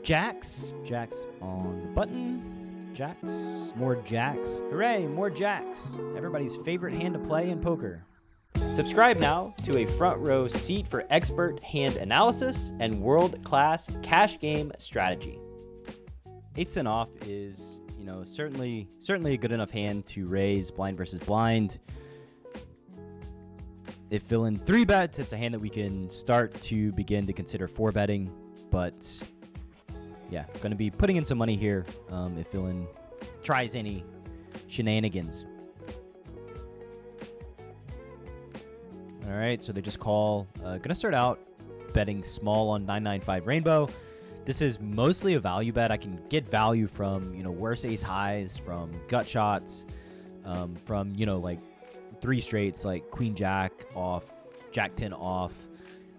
Jacks. Jacks on the button. Jacks. More jacks. Hooray, more jacks. Everybody's favorite hand to play in poker. Subscribe now to a front row seat for expert hand analysis and world-class cash game strategy. Ace-10 off is, certainly a good enough hand to raise blind versus blind. If villain 3-bets, it's a hand that we can start to begin to consider 4-betting, but yeah, going to be putting in some money here if villain tries any shenanigans. All right, so they just call. Going to start out betting small on 995 rainbow. This is mostly a value bet. I can get value from, worse ace highs, from gut shots, from, like 3 straights like queen jack off, jack 10 off.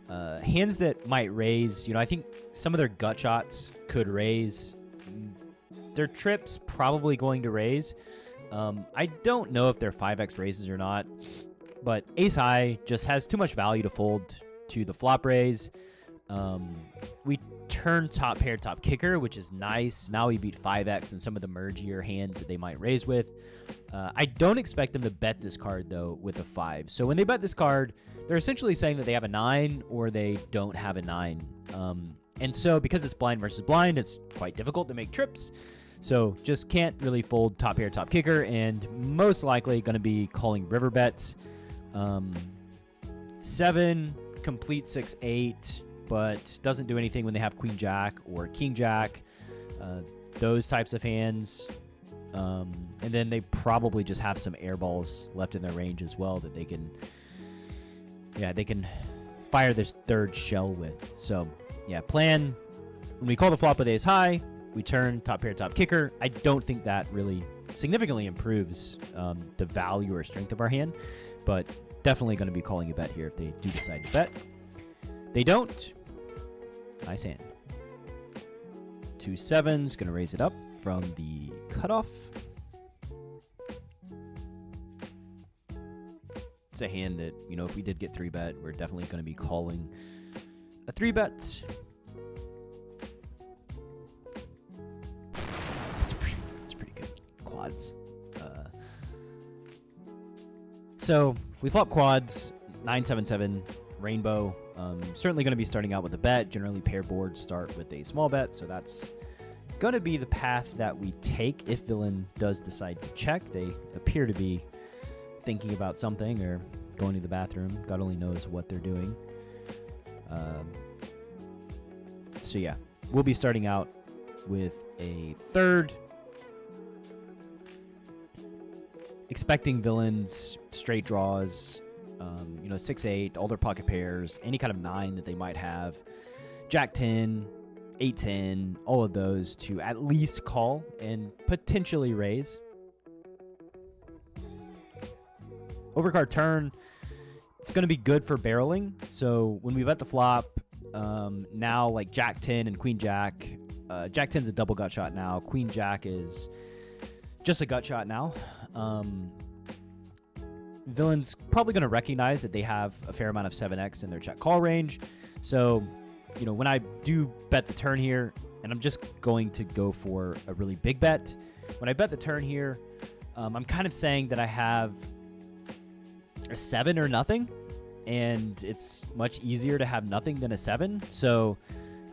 Hands that might raise, I think some of their gut shots could raise. Their trips probably going to raise. I don't know if they're 5x raises or not, but ace high just has too much value to fold to the flop raise. We turn top pair, top kicker, which is nice. Now we beat 5x and some of the mergier hands that they might raise with. I don't expect them to bet this card, though, with a 5. So when they bet this card, they're essentially saying that they have a 9 or they don't have a 9. And so because it's blind versus blind, it's quite difficult to make trips. So just can't really fold top pair, top kicker, and most likely going to be calling river bets. 7, complete 6-8, but doesn't do anything when they have queen jack or king jack, those types of hands. And then they probably just have some air balls left in their range as well that they can fire this third shell with. So yeah, plan when we call the flop with ace high, we turn top pair, top kicker. I don't think that really significantly improves the value or strength of our hand, but definitely going to be calling a bet here if they do decide to bet. They don't. Nice hand. 2 7s, going to raise it up from the cutoff. It's a hand that, if we did get 3-bet, we're definitely going to be calling a 3-bet. It's pretty good. Quads. So we flop quads, 9-7-7, rainbow. Certainly going to be starting out with a bet. Generally, pair boards start with a small bet, so that's going to be the path that we take if villain does decide to check. They appear to be thinking about something or going to the bathroom. God only knows what they're doing. So yeah, we'll be starting out with a third. Expecting villains, straight draws, 6-8, all their pocket pairs, any kind of 9 that they might have, jack 10, 8-10, all of those to at least call and potentially raise. Overcard turn, it's going to be good for barreling. So when we bet the flop, now like jack 10 and queen jack, jack 10 is a double gut shot now. Queen jack is just a gut shot now. Villain's probably going to recognize that they have a fair amount of 7x in their check call range. So, when I do bet the turn here, and I'm just going to go for a really big bet. When I bet the turn here, I'm kind of saying that I have a 7 or nothing, and it's much easier to have nothing than a 7. So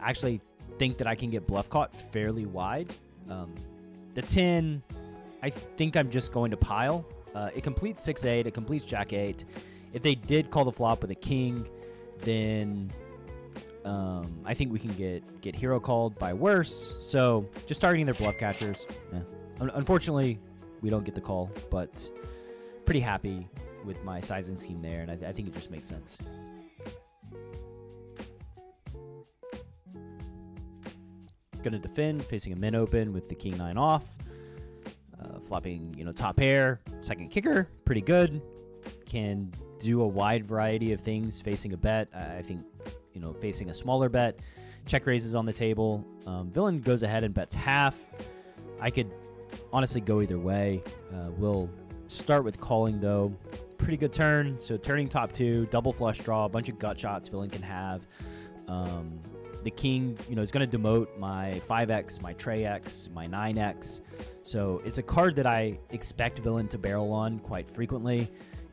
I actually think that I can get bluff caught fairly wide. The 10, I think I'm just going to pile. It completes 6-8. It completes jack 8. If they did call the flop with a king, then I think we can get hero called by worse. So just targeting their bluff catchers. Yeah. Unfortunately, we don't get the call, but pretty happy with my sizing scheme there, and I think it just makes sense. Going to defend, facing a min open with the king 9 off. Flopping, top pair, second kicker, pretty good. Can do a wide variety of things facing a bet. I think, facing a smaller bet. Check raises on the table. Villain goes ahead and bets half. I could honestly go either way. We'll start with calling, though. Pretty good turn. So turning top 2, double flush draw, a bunch of gut shots villain can have. The king, is going to demote my 5x, my Trey X, my 9x. So it's a card that I expect villain to barrel on quite frequently.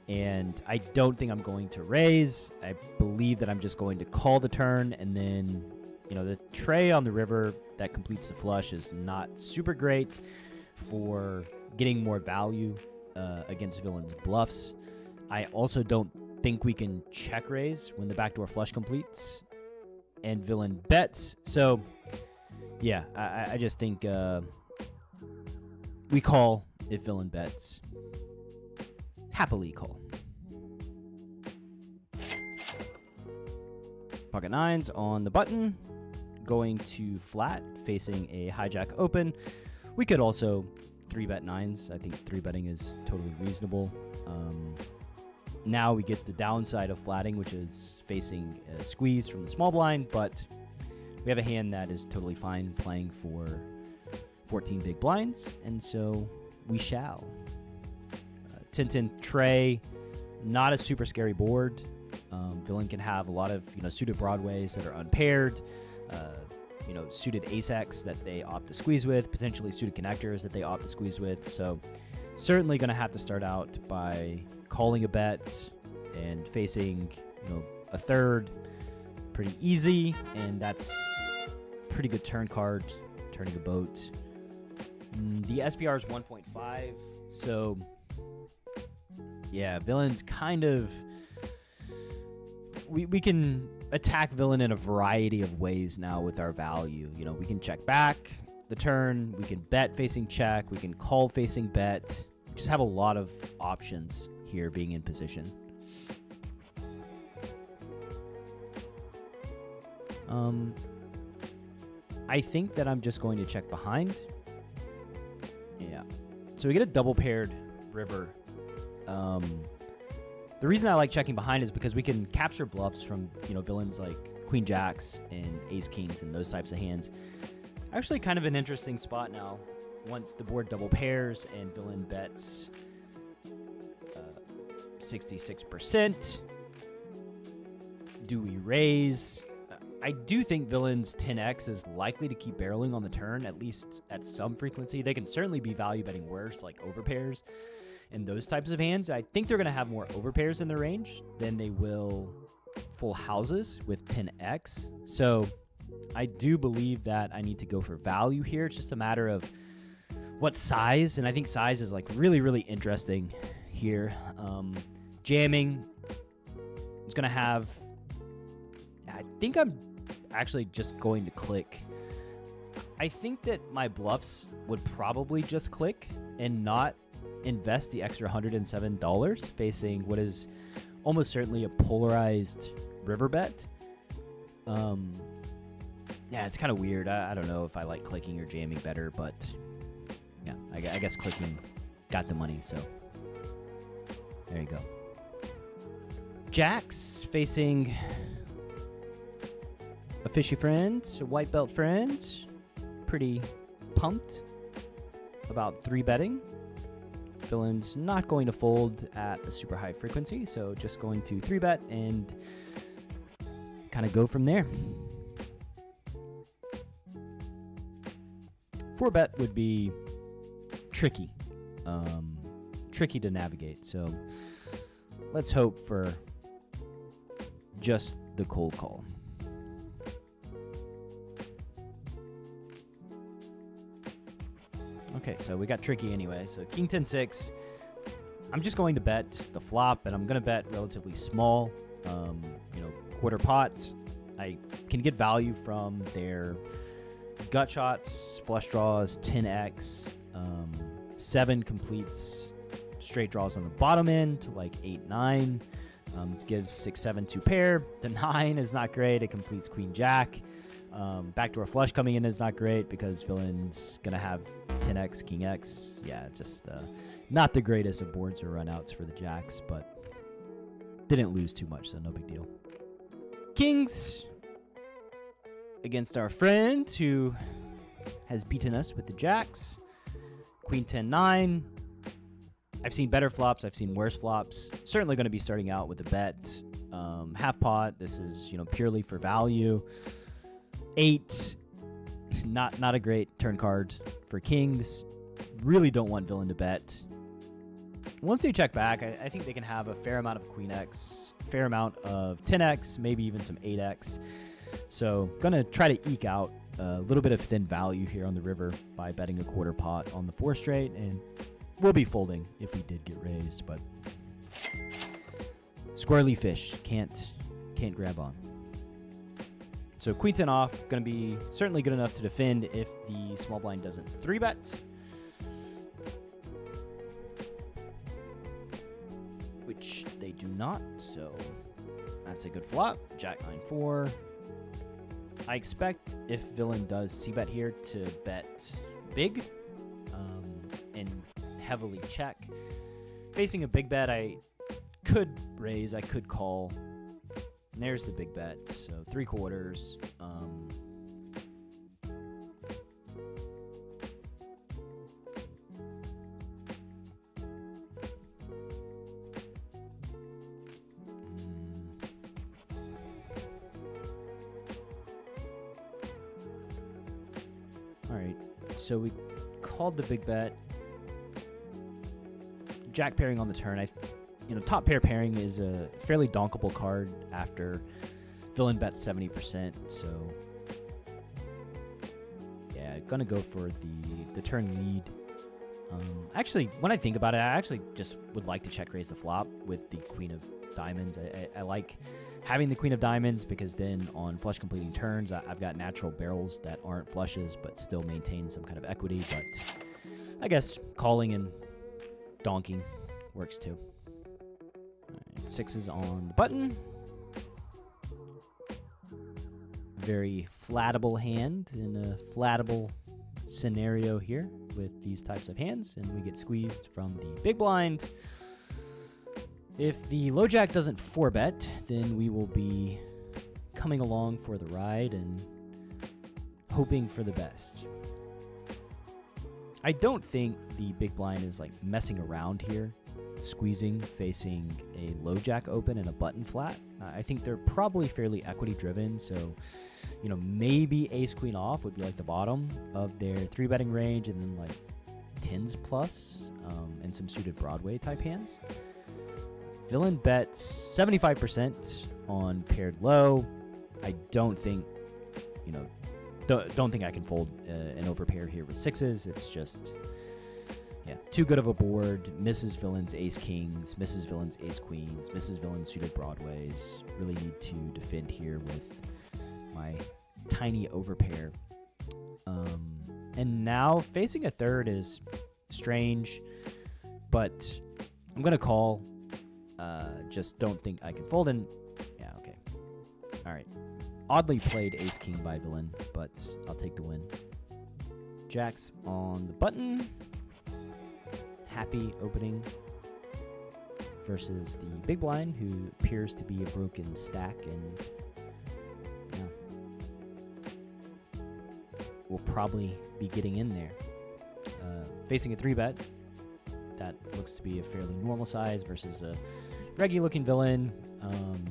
And I don't think I'm going to raise. I believe that I'm just going to call the turn. And then, the Trey on the river that completes the flush is not super great for getting more value against villain's bluffs. I also don't think we can check raise when the backdoor flush completes and villain bets. So, yeah, I just think we call if villain bets. Happily call. Pocket nines on the button. Going to flat, facing a hijack open. We could also 3-bet nines. I think 3-betting is totally reasonable. Now we get the downside of flatting, which is facing a squeeze from the small blind, but we have a hand that is totally fine playing for 14 big blinds, and so we shall. 10-10 Trey, not a super scary board. Villain can have a lot of suited broadways that are unpaired, suited ace-x that they opt to squeeze with, potentially suited connectors that they opt to squeeze with. So certainly going to have to start out by calling a bet and facing a third. Pretty easy, and that's pretty good turn card, turning a boat. The SPR is 1.5, so yeah, villain's kind of... We can attack villain in a variety of ways now with our value. We can check back the turn, we can bet facing check, we can call facing bet. We just have a lot of options here being in position. I think that I'm just going to check behind. Yeah. So we get a double paired river. The reason I like checking behind is because we can capture bluffs from, villains like queen jacks and ace kings and those types of hands. Actually kind of an interesting spot now. Once the board double pairs and villain bets 66%. Do we raise? I do think villain's 10x is likely to keep barreling on the turn, at least at some frequency. They can certainly be value betting worse, like overpairs and those types of hands. I think they're going to have more overpairs in their range than they will full houses with 10x. So I do believe that I need to go for value here. It's just a matter of what size, and I think size is like really, really interesting here. Jamming is going to have... I think I'm actually just going to click. I think that my bluffs would probably just click and not invest the extra $107 facing what is almost certainly a polarized river bet. Yeah, it's kind of weird. I don't know if I like clicking or jamming better, but yeah, I guess clicking got the money, so there you go. Jacks facing a fishy friend, a white belt friend. Pretty pumped about 3-betting. Villain's not going to fold at a super high frequency, so just going to 3-bet and kind of go from there. 4-bet would be tricky. Tricky to navigate, so let's hope for just the cold call. Okay, so we got tricky anyway. So king 10-6. I'm just going to bet the flop, and I'm going to bet relatively small, quarter pots. I can get value from their gut shots, flush draws, 10x. 7 completes straight draws on the bottom end to like 8-9. It gives 6-7 2 pair. The 9 is not great. It completes queen jack. Backdoor flush coming in is not great because villain's gonna have 10x, king x. Yeah, just not the greatest of boards or runouts for the jacks, but didn't lose too much, so no big deal. Kings against our friend who has beaten us with the jacks. Queen 10-9. I've seen better flops. I've seen worse flops. Certainly going to be starting out with a bet. Half pot. This is purely for value. 8. Not a great turn card for kings. Really don't want villain to bet. Once they check back, I think they can have a fair amount of queen x, fair amount of 10x, maybe even some 8x. So gonna try to eke out a little bit of thin value here on the river by betting a quarter pot on the 4 straight, and we'll be folding if we did get raised, but squirrely fish can't grab on. So queen 10 off, gonna be certainly good enough to defend if the small blind doesn't 3-bet. Which they do not, so that's a good flop. Jack 9-4. I expect if villain does c-bet here to bet big and heavily check. Facing a big bet, I could raise, I could call. And there's the big bet, so 3/4. All right, so we called the big bet. Jack pairing on the turn. Top pair pairing is a fairly donkable card after villain bets 70%. So yeah, gonna go for the turn lead. Actually, when I think about it, I actually just would like to check raise the flop with the queen of diamonds. I like having the queen of diamonds because then on flush completing turns, I've got natural barrels that aren't flushes but still maintain some kind of equity. But I guess calling and donking works too. All right, 6s on the button. Very flattable hand in a flattable scenario here with these types of hands, and we get squeezed from the big blind. If the low jack doesn't 4-bet, then we will be coming along for the ride and hoping for the best. I don't think the big blind is like messing around here, squeezing, facing a low jack open and a button flat. I think they're probably fairly equity driven, so maybe ace queen off would be like the bottom of their 3-betting range, and then like 10s plus and some suited Broadway type hands. Villain bets 75% on paired low. I don't think, don't think I can fold an overpair here with 6s. It's just, too good of a board. Misses villain's ace kings, misses villain's ace queens, misses villain's suited Broadways. Really need to defend here with my tiny overpair. And now facing a third is strange, but I'm going to call. Just don't think I can fold in. Yeah, okay. All right. Oddly played ace king by villain, but I'll take the win. Jacks on the button. Happy opening versus the big blind, who appears to be a broken stack, and will probably be getting in there. Facing a 3-bet. That looks to be a fairly normal size versus a reggy looking villain.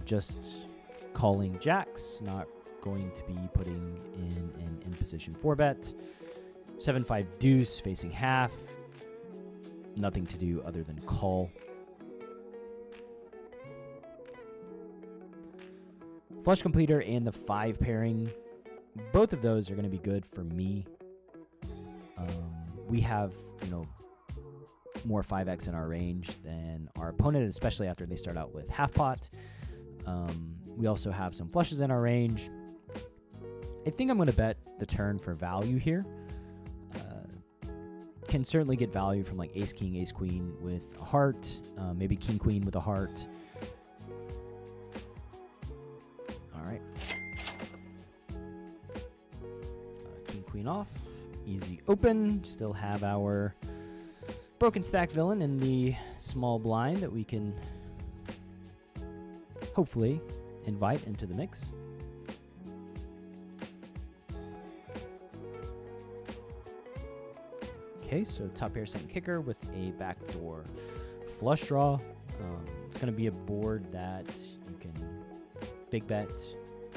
Just calling jacks, not going to be putting in an in position 4-bet. 7-5 deuce facing half. Nothing to do other than call. Flush completer and the 5 pairing. Both of those are going to be good for me. We have, more 5x in our range than our opponent, especially after they start out with half pot. We also have some flushes in our range. I think I'm going to bet the turn for value here. Can certainly get value from like ace king, ace queen with a heart, maybe king queen with a heart. All right. King queen off, easy open. Still have our broken stack villain in the small blind that we can hopefully invite into the mix. Okay, so top pair second kicker with a backdoor flush draw. It's going to be a board that you can big bet,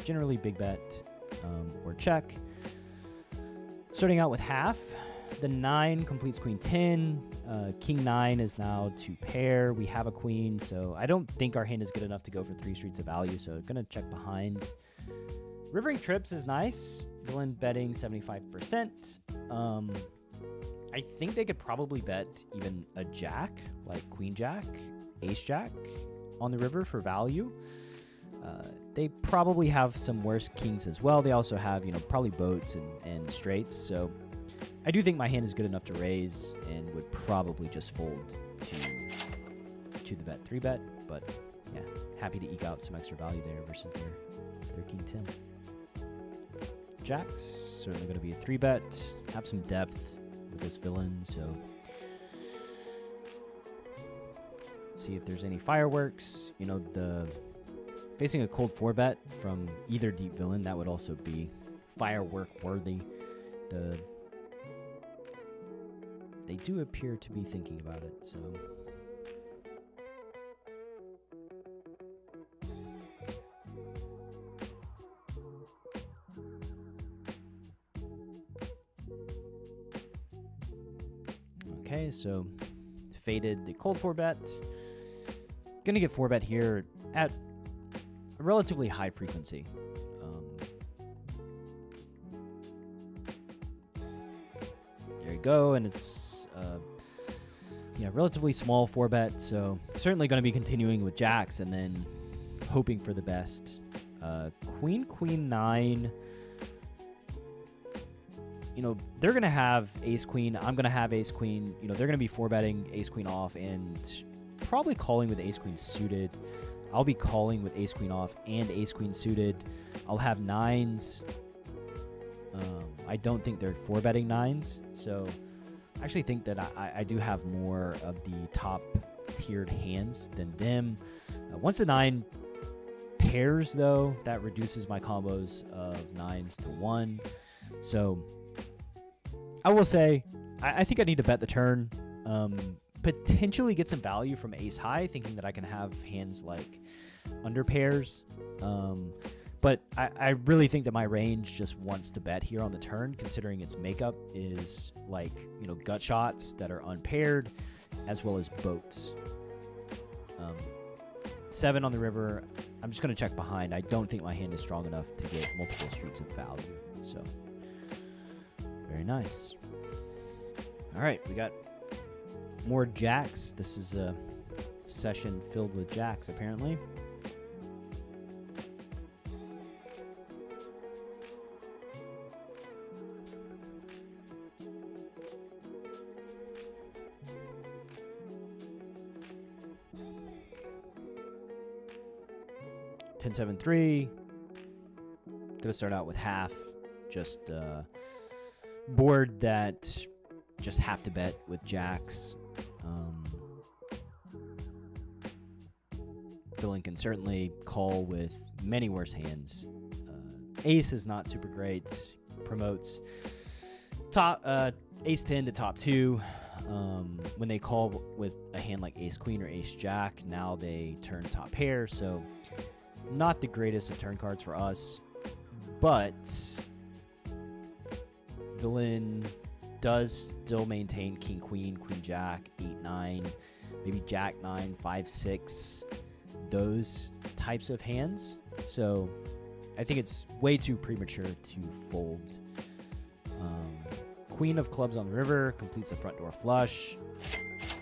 generally big bet or check. Starting out with half, the 9 completes queen 10. King 9 is now to pair. We have a queen, so I don't think our hand is good enough to go for 3 streets of value, so gonna check behind. Rivering trips is nice. Villain betting 75%. I think they could probably bet even a jack, like queen jack, ace jack on the river for value. They probably have some worse kings as well. They also have, probably boats and straights. So I do think my hand is good enough to raise and would probably just fold to the bet 3-bet. But yeah, happy to eke out some extra value there versus their king 10. Jacks, certainly going to be a 3-bet. Have some depth with this villain, so see if there's any fireworks. Facing a cold 4-bet from either deep villain, that would also be firework worthy. They do appear to be thinking about it, so okay, so faded the cold 4-bet. Gonna get 4-bet here at a relatively high frequency. There you go, and it's relatively small 4-bet, so certainly going to be continuing with jacks and then hoping for the best. Queen 9. They're going to have ace queen. I'm going to have ace queen. They're going to be 4-betting ace queen off and probably calling with ace queen suited. I'll be calling with ace queen off and ace queen suited. I'll have 9s. I don't think they're 4-betting 9s, so I actually think that I do have more of the top tiered hands than them. Once the 9 pairs, though, that reduces my combos of 9s to 1. So I will say I think I need to bet the turn. Potentially get some value from ace high, thinking that I can have hands like under pairs. But I really think that my range just wants to bet here on the turn, considering its makeup is like, gut shots that are unpaired, as well as boats. 7 on the river. I'm just going to check behind. I don't think my hand is strong enough to get multiple streets of value. So, very nice. All right, we got more jacks. This is a session filled with jacks, apparently. Ten 7-3. Gonna start out with half. Just board that just have to bet with jacks. Villain can certainly call with many worse hands. Ace is not super great. Promotes top ace 10 to top 2. When they call with a hand like ace queen or ace jack, now they turn top pair, so not the greatest of turn cards for us. But villain does still maintain king queen, queen jack, 8-9, maybe jack 9, 5-6, those types of hands. So I think it's way too premature to fold. Queen of clubs on the river completes a front door flush.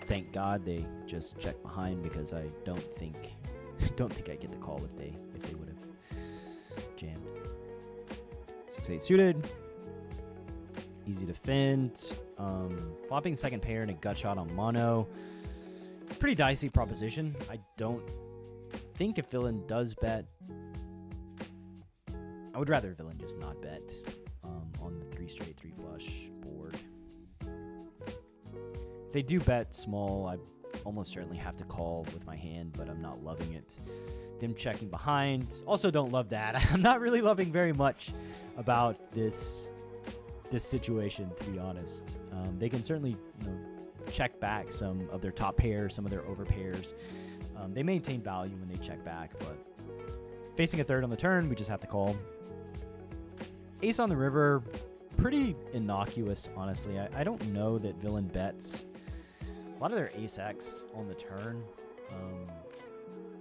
Thank God they just checked behind, because I don't think I get the call if they would have jammed. 6-8 suited. Easy to defend. Flopping second pair and a gut shot on mono. Pretty dicey proposition. I don't think if villain does bet, I would rather villain just not bet on the 3 straight 3 flush board. If they do bet small, I almost certainly have to call with my hand, but I'm not loving it. Them checking behind. Also don't love that. I'm not really loving very much about this situation, to be honest. They can certainly, check back some of their top pairs, some of their over pairs. They maintain value when they check back, but facing a third on the turn, we just have to call. ace on the river, pretty innocuous, honestly. I don't know that villain bets a lot of their ace X on the turn.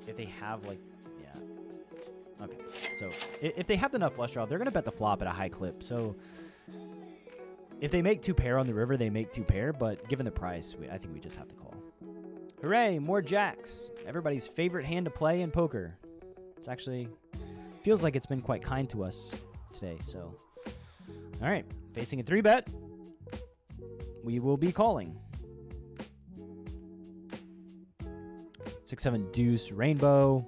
If they have, like, yeah. Okay, so if they have enough flush draw, they're going to bet the flop at a high clip. So if they make 2 pair on the river, they make 2 pair. But given the price, I think we just have to call. Hooray, more jacks. Everybody's favorite hand to play in poker. It's actually feels like it's been quite kind to us today. So, all right, facing a 3-bet, we will be calling. 6-7 deuce rainbow.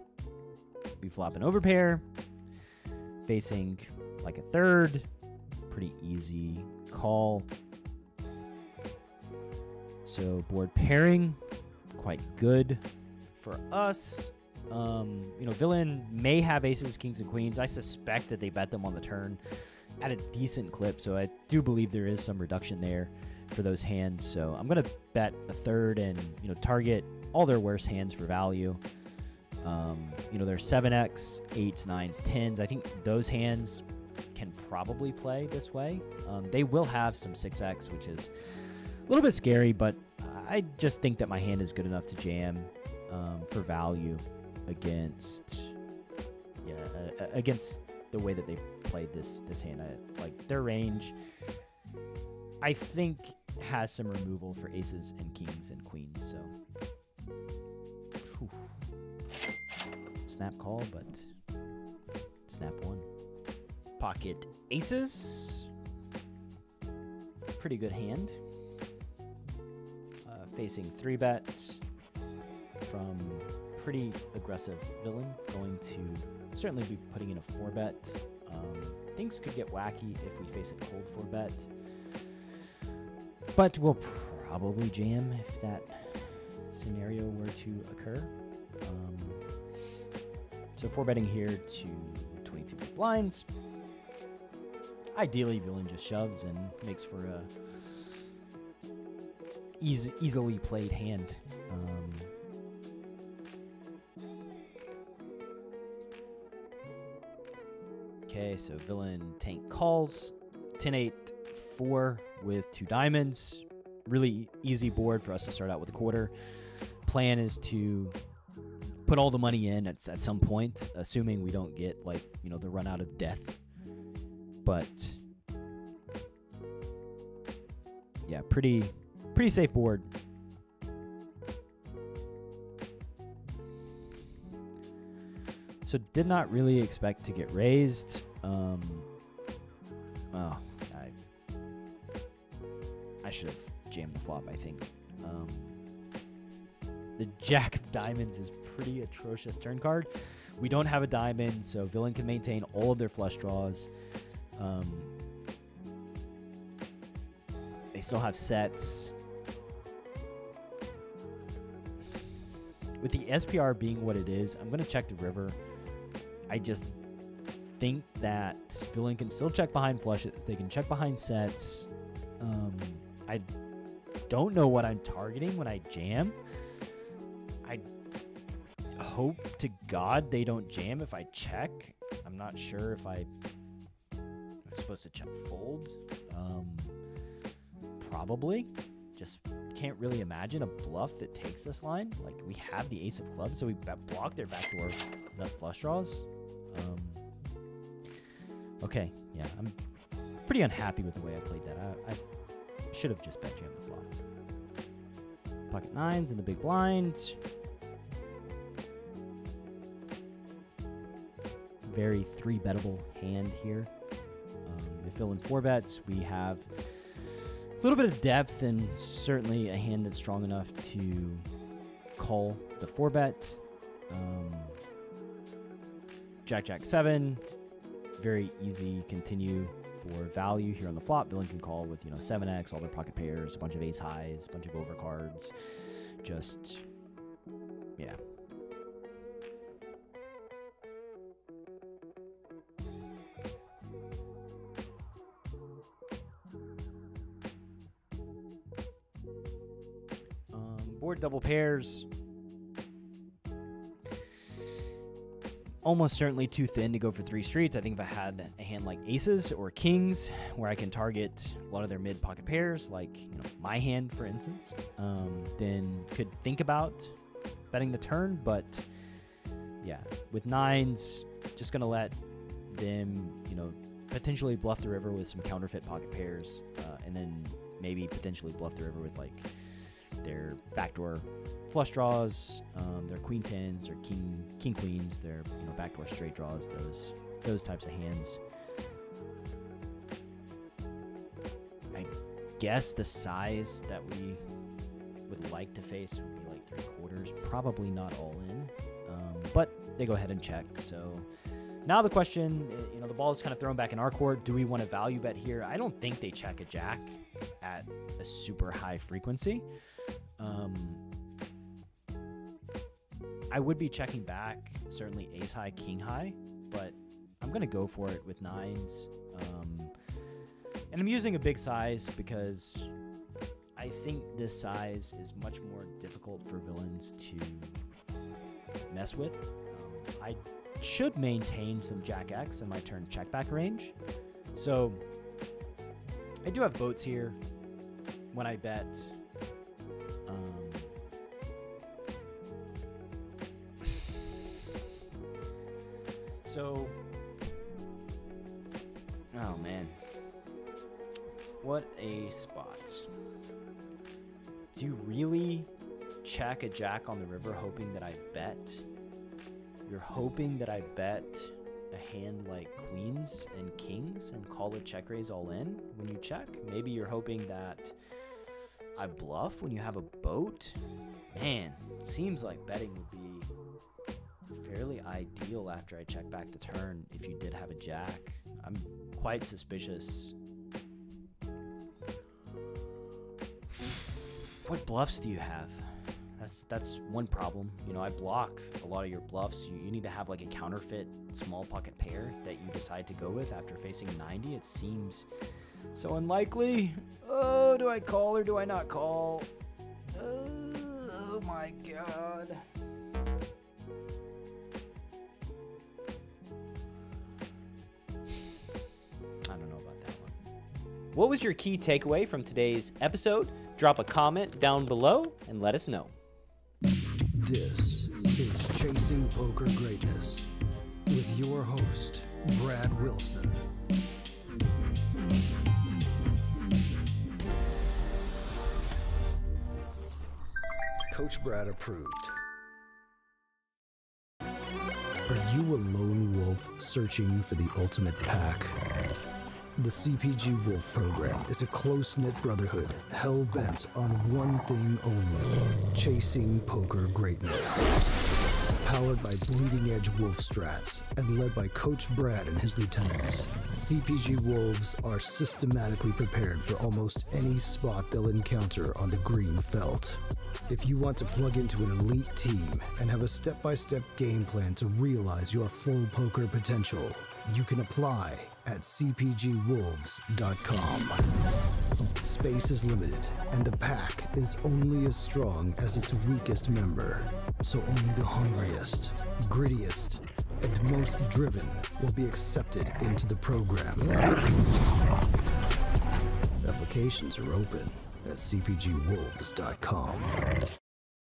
Be flopping overpair. Facing like a 3rd. Pretty easy call. So board pairing, quite good for us. You know, villain may have aces, kings, and queens. I suspect that they bet them on the turn at a decent clip, so I do believe there is some reduction there for those hands. So I'm going to bet a 3rd and, you know, target all their worst hands for value. You know, there's 7x, 8s, 9s, 10s. I think those hands can probably play this way. They will have some 6x, which is a little bit scary, but I just think that my hand is good enough to jam for value against, against the way that they played this hand. Like their range, I think, has some removal for aces and kings and queens. So, whew. Snap call, but snap one. Pocket aces, pretty good hand. Facing 3 bets from pretty aggressive villain, going to certainly be putting in a 4-bet. Things could get wacky if we face a cold 4-bet, but we'll probably jam if that scenario were to occur. So 4-betting here to 22 big blinds. Ideally, villain just shoves and makes for a easily played hand. Okay, so villain tank calls. 10-8, 4 with 2 diamonds. Really easy board for us to start out with a quarter. Plan is to put all the money in at some point, assuming we don't get, like, you know, the run out of death. But yeah, pretty safe board. So did not really expect to get raised. I should have jammed the flop, I think. The Jack of Diamonds is pretty atrocious turn card. We don't have a diamond, so villain can maintain all of their flush draws. They still have sets. With the SPR being what it is, I'm going to check the river. I just think that villain can still check behind flushes. They can check behind sets. I don't know what I'm targeting when I jam. I hope to God they don't jam if I check. I'm not sure if I'm supposed to check fold. Probably. Just can't really imagine a bluff that takes this line. Like, we have the ace of clubs, so we block their backdoor nut flush draws. Okay, yeah, I'm pretty unhappy with the way I played that. I should have just bet jammed the flop. Pocket 9s in the big blind. Very 3-bettable hand here. If villain 4-bets, we have a little bit of depth and certainly a hand that's strong enough to call the 4-bet. Jack, Jack 7, very easy continue for value here on the flop. Villain can call with, 7x, all their pocket pairs, a bunch of ace highs, a bunch of overcards. Just, yeah. Board double pairs. almost certainly too thin to go for 3 streets. I think if I had a hand like aces or kings, where I can target a lot of their mid pocket pairs, like my hand, for instance, then could think about betting the turn. But yeah, with 9s, just gonna let them, potentially bluff the river with some counterfeit pocket pairs, and then maybe potentially bluff the river with like their backdoor flush draws, their queen 10s, their king queens, their backdoor straight draws, those types of hands. I guess the size that we would like to face would be like 3/4, probably not all in, but they go ahead and check. So now the question, the ball is kind of thrown back in our court. Do we want to value bet here? I don't think they check a jack at a super high frequency. I would be checking back, certainly ace high, king high, but I'm going to go for it with 9s. And I'm using a big size because I think this size is much more difficult for villains to mess with. I should maintain some jack X in my turn check back range. So I do have boats here when I bet. Oh man, what a spot. Do you really check a jack on the river hoping that I bet? You're hoping that I bet a hand like queens and kings and call it check raise all in when you check? Maybe you're hoping that I bluff when you have a boat? Man, it seems like betting would be fairly ideal after I check back the turn if you did have a jack. I'm quite suspicious. What bluffs do you have? That's one problem. I block a lot of your bluffs. You need to have like a counterfeit small pocket pair that you decide to go with after facing 90. It seems so unlikely. Oh, do I call or do I not call? Oh my god. I don't know about that one. What was your key takeaway from today's episode? Drop a comment down below and let us know. This is Chasing Poker Greatness with your host, Brad Wilson. Coach Brad approved. Are you a lone wolf searching for the ultimate pack? The CPG Wolf program is a close-knit brotherhood hell-bent on one thing only: chasing poker greatness. Powered by bleeding-edge wolf strats and led by Coach Brad and his lieutenants, CPG Wolves are systematically prepared for almost any spot they'll encounter on the green felt. If you want to plug into an elite team and have a step-by-step game plan to realize your full poker potential, you can apply at cpgwolves.com. Space is limited, and the pack is only as strong as its weakest member. So only the hungriest, grittiest, and most driven will be accepted into the program. Applications are open at cpgwolves.com.